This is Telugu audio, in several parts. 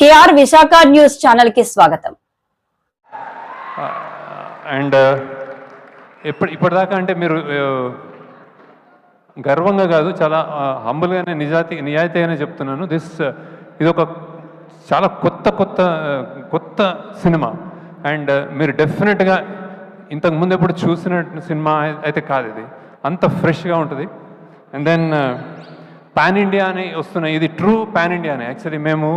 కేఆర్ విశాఖ న్యూస్ ఛానల్ కి స్వాగతం. అండ్ ఇప్పటిదాకా అంటే మీరు గర్వంగా కాదు, చాలా హంబుల్గానే నిజాయితీగానే చెప్తున్నాను. ఇది ఒక చాలా కొత్త సినిమా. అండ్ మీరు డెఫినెట్గా ఇంతకుముందు ఎప్పుడు చూసిన సినిమా అయితే కాదు, ఇది అంత ఫ్రెష్గా ఉంటుంది. అండ్ దెన్ పాన్ ఇండియా అని వస్తున్నాయి, ఇది ట్రూ పాన్ ఇండియానే. యాక్చువల్లీ మేము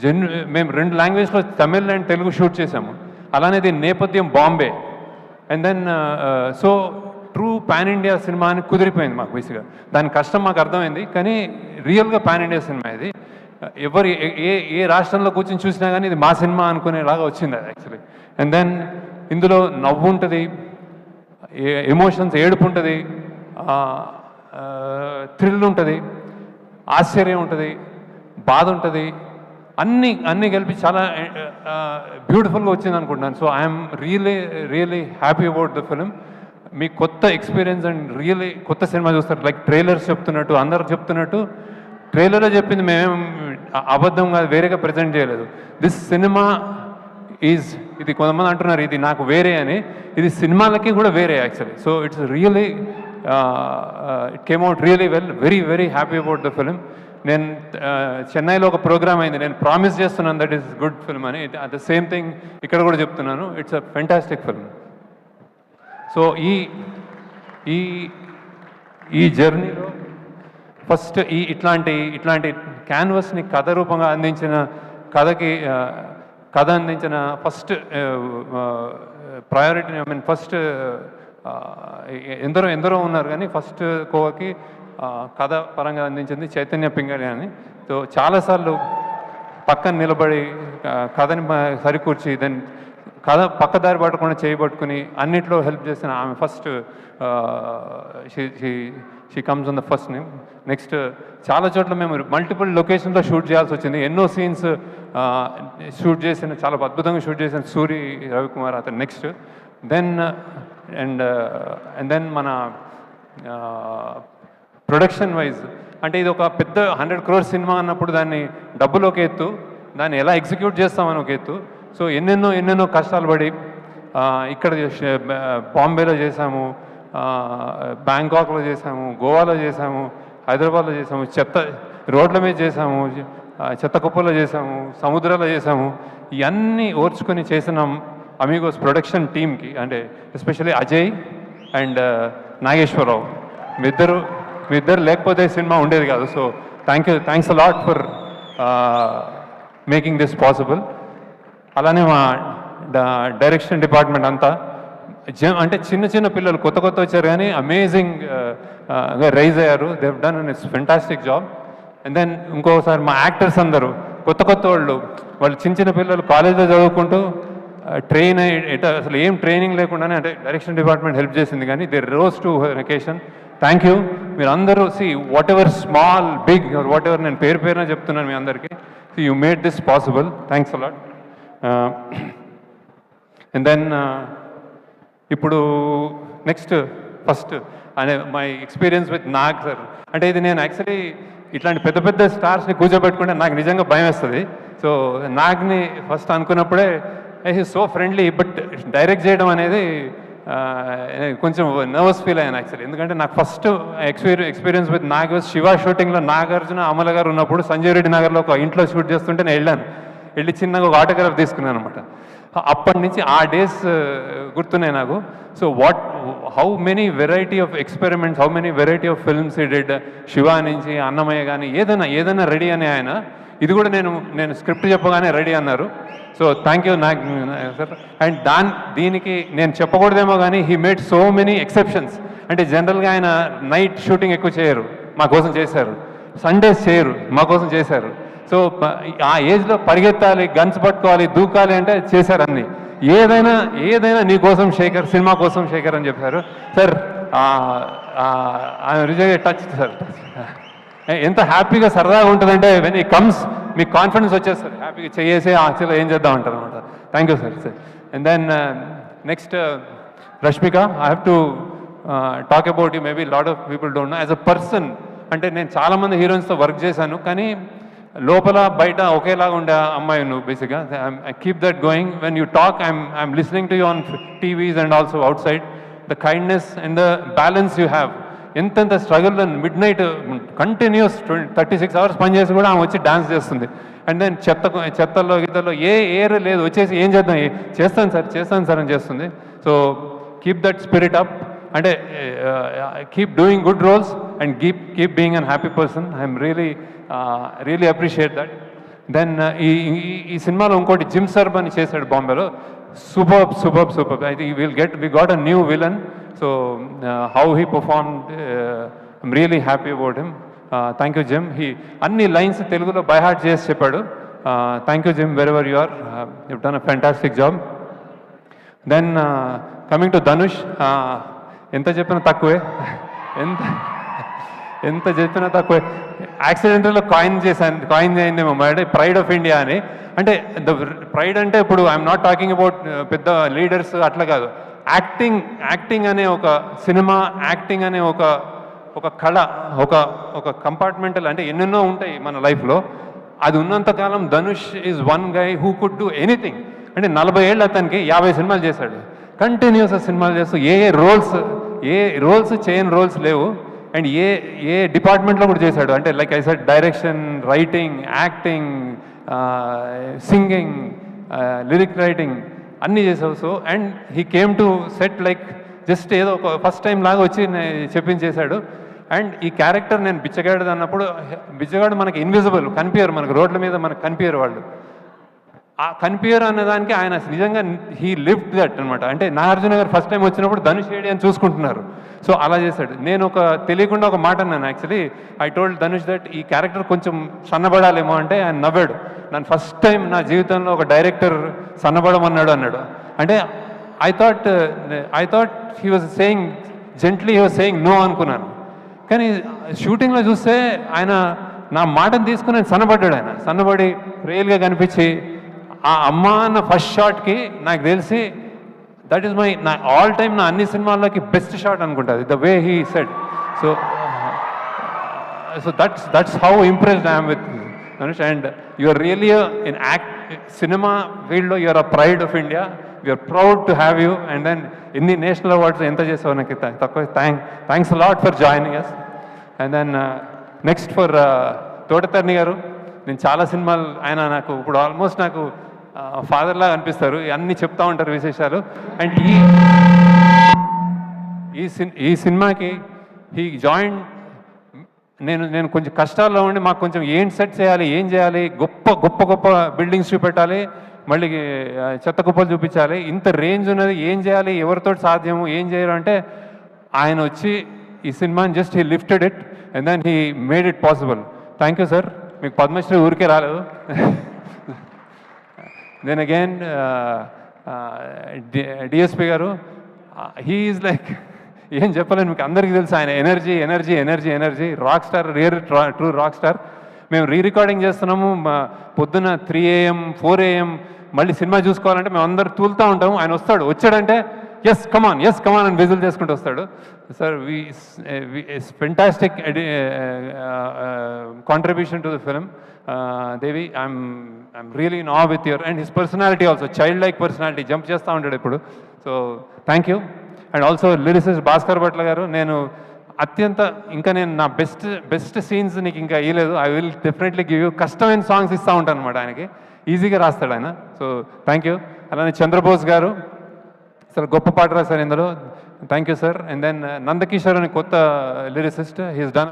2 లాంగ్వేజ్లో తమిళ్ అండ్ తెలుగు షూట్ చేసాము. అలానే ఇది నేపథ్యం Bombay. And then so true pan India cinema అని కుదిరిపోయింది మాకు. బేసిక్గా దాని కష్టం మాకు అర్థమైంది, కానీ రియల్గా పాన్ ఇండియా సినిమా ఇది. ఎవరు ఏ రాష్ట్రంలో కూర్చొని చూసినా కానీ ఇది మా సినిమా అనుకునేలాగా వచ్చింది అది యాక్చువల్లీ. అండ్ దెన్ ఇందులో నవ్వు ఉంటుంది, ఎమోషన్స్, ఏడుపు ఉంటుంది, థ్రిల్ ఉంటుంది, ఆశ్చర్యం ఉంటుంది, బాధ ఉంటుంది, అన్నీ కలిపి చాలా బ్యూటిఫుల్గా వచ్చింది అనుకుంటున్నాను. So I'm really happy about the film. మీ కొత్త ఎక్స్పీరియన్స్ అండ్ రియలీ కొత్త సినిమా చూస్తారు. లైక్ ట్రైలర్స్ చెప్తున్నట్టు, అందరు చెప్తున్నట్టు ట్రైలర్లో చెప్పింది మేమేం అబద్ధం కాదు, వేరేగా ప్రజెంట్ చేయలేదు. దిస్ సినిమా ఇది కొంతమంది అంటున్నారు ఇది నాకు వేరే అని, ఇది సినిమాలకి కూడా వేరే actually. So it's really it came out really well. Very happy about the film. నేను చెన్నైలో ఒక ప్రోగ్రామ్ అయింది, నేను ప్రామిస్ చేస్తున్నాను దట్ ఈస్ గుడ్ ఫిల్మ్ అని. ద సేమ్ థింగ్ ఇక్కడ కూడా చెప్తున్నాను, it's a fantastic film. So ఈ జర్నీలో ఫస్ట్ ఇట్లాంటి క్యాన్వస్ని కథ రూపంగా అందించిన కథ అందించిన first priority, I mean first ఎందరో ఉన్నారు, కానీ ఫస్ట్ కోవకి కథ పరంగా అందించింది చైతన్య పింగళి అని. సో చాలాసార్లు పక్కన నిలబడి కథని సరికూర్చి దెన్ కథ పక్కదారి పట్టకుండా చేయబట్టుకుని అన్నిట్లో హెల్ప్ చేసిన ఆమె first she comes on the first name. Next చాలా చోట్ల మేము మల్టిపుల్ లొకేషన్లో షూట్ చేయాల్సి వచ్చింది. ఎన్నో సీన్స్ షూట్ చేసిన, చాలా అద్భుతంగా షూట్ చేసిన సూరి రవికుమార్ అతను నెక్స్ట్. దెన్ అండ్ దెన్ మన ప్రొడక్షన్ వైజ్ అంటే ఇది ఒక పెద్ద 100 crore సినిమా అన్నప్పుడు దాన్ని డబ్బులు ఒక ఎత్తు, దాన్ని ఎలా ఎగ్జిక్యూట్ చేస్తామని ఒక ఎత్తు. సో ఎన్నెన్నో కష్టాలు పడి ఇక్కడ బాంబేలో చేసాము, బ్యాంకాక్లో చేసాము, గోవాలో చేసాము, హైదరాబాద్లో చేసాము, రోడ్ల మీద చేసాము, చెత్త కుప్పలో చేసాము, సముద్రాల్లో చేసాము. ఇవన్నీ ఓర్చుకొని చేసిన అమీగోస్ ప్రొడక్షన్ టీమ్కి, అంటే ఎస్పెషల్లీ అజయ్ అండ్ నాగేశ్వరరావు, మీ ఇద్దరు లేకపోతే సినిమా ఉండేది కాదు. So thanks a lot for making this possible. అలానే మా డైరెక్షన్ డిపార్ట్మెంట్ అంతా అంటే చిన్న పిల్లలు కొత్త వచ్చారు, కానీ అమేజింగ్ రైజ్ అయ్యారు. They have done and it's fantastic job. And then ఇంకోసారి మా యాక్టర్స్ అందరూ కొత్త వాళ్ళు చిన్న పిల్లలు కాలేజ్లో చదువుకుంటూ ట్రైన్ అసలు ఏం ట్రైనింగ్ లేకుండానే అంటే డైరెక్షన్ డిపార్ట్మెంట్ హెల్ప్ చేసింది, కానీ they rose to vacation. Thank you. మీరు అందరూ whatever small big whatever, నేను పేరున చెప్తున్నాను మీ అందరికీ. You made this possible. Thanks a lot. And then ఇప్పుడు నెక్స్ట్ ఫస్ట్ అనే my experience with Nag sir. అంటే ఇది నేను యాక్చువల్లీ ఇట్లాంటి పెద్ద స్టార్స్ని కూర్చోబెట్టుకుంటే నాకు నిజంగా భయం వేస్తుంది. సో నాగ్ని ఫస్ట్ అనుకున్నప్పుడే సో ఫ్రెండ్లీ, బట్ డైరెక్ట్ చేయడం అనేది కొంచెం నర్వస్ ఫీల్ అయ్యాను యాక్చువల్లీ. ఎందుకంటే నాకు first experience with Nag Shiva షూటింగ్లో నాగార్జున అమల గారు ఉన్నప్పుడు సంజయ్ రెడ్డి నగర్లో ఒక ఇంట్లో షూట్ చేస్తుంటే నేను వెళ్ళి చిన్నగా ఒక ఆటోగ్రాఫ్ తీసుకున్నాను అనమాట. అప్పటి నుంచి ఆ డేస్ గుర్తున్నాయి నాకు. So how many variety of experiments, how many variety of films ఈ డిడ్. శివ నుంచి అన్నమయ్య కానీ ఏదైనా రెడీ అని ఆయన. ఇది కూడా నేను స్క్రిప్ట్ చెప్పగానే రెడీ అన్నారు. So thank you Nag sir. And దీనికి నేను చెప్పకూడదేమో కానీ he made so many exceptions. అంటే జనరల్గా ఆయన నైట్ షూటింగ్ ఎక్కువ చేయరు, మా కోసం చేశారు. సండేస్ చేయరు, మా కోసం చేశారు. సో ఆ ఏజ్లో పరిగెత్తాలి, గన్స్ పట్టుకోవాలి, దూకాలి అంటే చేశారు అన్నీ. ఏదైనా నీ కోసం శేఖర్, సినిమా కోసం శేఖర్ అని చెప్పారు సార్. ఆయన రిజర్వ్ టచ్ సార్. ఎంత హ్యాపీగా సరదాగా ఉంటుందంటే వెన్ ఈ కమ్స్ మీకు కాన్ఫిడెన్స్ వచ్చేస్తారు, హ్యాపీగా చేసి యాక్చువల్గా ఏం చేద్దాం అంటారు అనమాట. Thank you sir. And then next Rashmika, I have to talk about you. Maybe lot of people don't know as a person. అంటే నేను చాలామంది హీరోయిన్స్తో వర్క్ చేశాను, కానీ లోపల బయట ఒకేలాగా ఉండే అమ్మాయి నువ్వు బేసిక్గా. I keep that going when you talk. I'm listening to you on TVs and also outside. The kindness and the balance you have. ఎంతెంత struggle and midnight continues 36 hours పనిచేసి కూడా ఆమె వచ్చి డాన్స్ చేస్తుంది. అండ్ దెన్ చెత్తల్లో గీతల్లో ఏర్ లేదు, వచ్చేసి ఏం చేద్దాం, చేస్తాను సార్ అని చేస్తుంది. So keep that spirit up. అంటే keep doing good roles and keep being an happy person. I'm really appreciate that. Then ఈ సినిమాలో ఇంకోటి జిమ్ సర్బ్ అని చేశాడు బాంబేలో. Super. I think we got a new villain. So how he performed, I'm really happy about him. Thank you Jim. అన్ని లైన్స్ తెలుగులో బై హార్ట్ చేసి చెప్పాడు. Thank you Jim, wherever you are, you done a fantastic job. Then coming to Dhanush, ఎంత చెప్పినా తక్కువే. ఎంత చెప్పినా తక్కువే. యాక్సిడెంటల్లో కాయిన్ అయిందేమో అంటే ప్రైడ్ ఆఫ్ ఇండియా అని. అంటే ప్రైడ్ అంటే ఇప్పుడు ఐఎమ్ నాట్ టాకింగ్ అబౌట్ పెద్ద లీడర్స్ అట్లా కాదు. యాక్టింగ్ అనే ఒక సినిమా, యాక్టింగ్ అనే ఒక కళ, ఒక కంపార్ట్మెంటల్, అంటే ఎన్నెన్నో ఉంటాయి మన లైఫ్లో. అది ఉన్నంతకాలం Dhanush is one guy who could do anything. అంటే 40 ఏళ్ళు అతనికి 50 సినిమాలు చేశాడు. కంటిన్యూస్ సినిమాలు చేస్తూ ఏ రోల్స్ చేయని రోల్స్ లేవు. అండ్ ఏ డిపార్ట్మెంట్లో కూడా చేశాడు. అంటే like I said, direction, writing, acting, singing, lyric writing అన్నీ చేసావు. So and he came to set like just ఏదో ఒక ఫస్ట్ టైం లాగా వచ్చి చెప్పించేశాడు. అండ్ ఈ క్యారెక్టర్ నేను బిచ్చగాడు అన్నప్పుడు, బిచ్చగాడు మనకి ఇన్విజిబుల్, కనిపించరు మనకు, రోడ్ల మీద మనకు కనిపించరు వాళ్ళు. ఆ కనిపించరు అన్నదానికి ఆయన నిజంగా హీ లివ్డ్ దట్ అనమాట. అంటే నాగార్జున గారు ఫస్ట్ టైం వచ్చినప్పుడు ధనుష్ ఏడి అని చూసుకుంటున్నారు. సో అలా చేశాడు. నేను తెలియకుండా ఒక మాట అన్నాను actually. I told Dhanush that ఈ క్యారెక్టర్ కొంచెం సన్నబడాలేమో అంటే ఆయన నవ్వాడు. నన్ను ఫస్ట్ టైం నా జీవితంలో ఒక డైరెక్టర్ సన్నబడమన్నాడు అన్నాడు. అంటే I thought he was saying gently, he was saying no అనుకున్నాను. కానీ షూటింగ్లో చూస్తే ఆయన నా మాటను తీసుకుని ఆయన సన్నబడ్డాడు. ఆయన సన్నబడి రియల్గా కనిపించి ఆ అమ్మ అన్న ఫస్ట్ షాట్కి నాకు తెలిసి దట్ ఈస్ నా ఆల్ టైమ్, నా అన్ని సినిమాల్లోకి బెస్ట్ షాట్ అనుకుంటుంది, the way he said. So that's how impressed I'm with Dhanush. And you are really in cinema ఫీల్డ్లో you are a pride of India. We are proud to have you. And then ఎన్ని నేషనల్ అవార్డ్స్ ఎంత చేసావు నాకు తక్కువ. Thanks lot for joining us. And then next for Thotatharani గారు. నేను చాలా సినిమాలు, ఆయన నాకు ఇప్పుడు ఆల్మోస్ట్ నాకు ఫాదర్లా అనిపిస్తారు. అన్నీ చెప్తా ఉంటారు విశేషాలు. అండ్ ఈ సినిమాకి హీ జాయిన్. నేను కొంచెం కష్టాల్లో ఉండి మాకు కొంచెం ఏం సెట్ చేయాలి, ఏం చేయాలి, గొప్ప బిల్డింగ్స్ చూపెట్టాలి, మళ్ళీ చెత్త కుప్పలు చూపించాలి, ఇంత రేంజ్ ఉన్నది, ఏం చేయాలి, ఎవరితో సాధ్యము, ఏం చేయరు అంటే ఆయన వచ్చి ఈ సినిమాని just he lifted it and then he made it possible. Thank you sir. మీకు పద్మశ్రీ ఊరికే రాలేదు. Then again DSP garu, he is like, ఏం చెప్పలేను మీకు, అందరికీ తెలుసు ఆయన energy. Rock star, true rock star. మేము రికార్డింగ్ చేస్తున్నాము పొద్దున 3 AM 4 AM, మళ్ళీ సినిమా చూసుకోవాలంటే మేము అందరు తూలుతూ ఉంటాము. ఆయన వచ్చాడంటే ఎస్ కమాన్ అని విజిల్ చేసుకుంటూ వస్తాడు. Sir fantastic contribution to the film. Devi, I'm really in awe with your and his personality also, child like personality, jump చేస్తూ ఉంటాడు ఇప్పుడు. So thank you. And also lyricist Bhaskar Bhatla గారు, నేను నా బెస్ట్ సీన్స్ నీకు ఇంకా ఇవ్వలేదు. I will definitely give you. కష్టమైన సాంగ్స్ ఇస్తూ ఉంటాను అనమాట ఆయనకి, ఈజీగా రాస్తాడు ఆయన. So thank you. అలానే చంద్రబోస్ గారు, అసలు గొప్ప పాట రాశారు ఇందులో. Thank you sir. And then Nandakishore అని కొత్త లిరిసిస్ట్, హీస్ డన్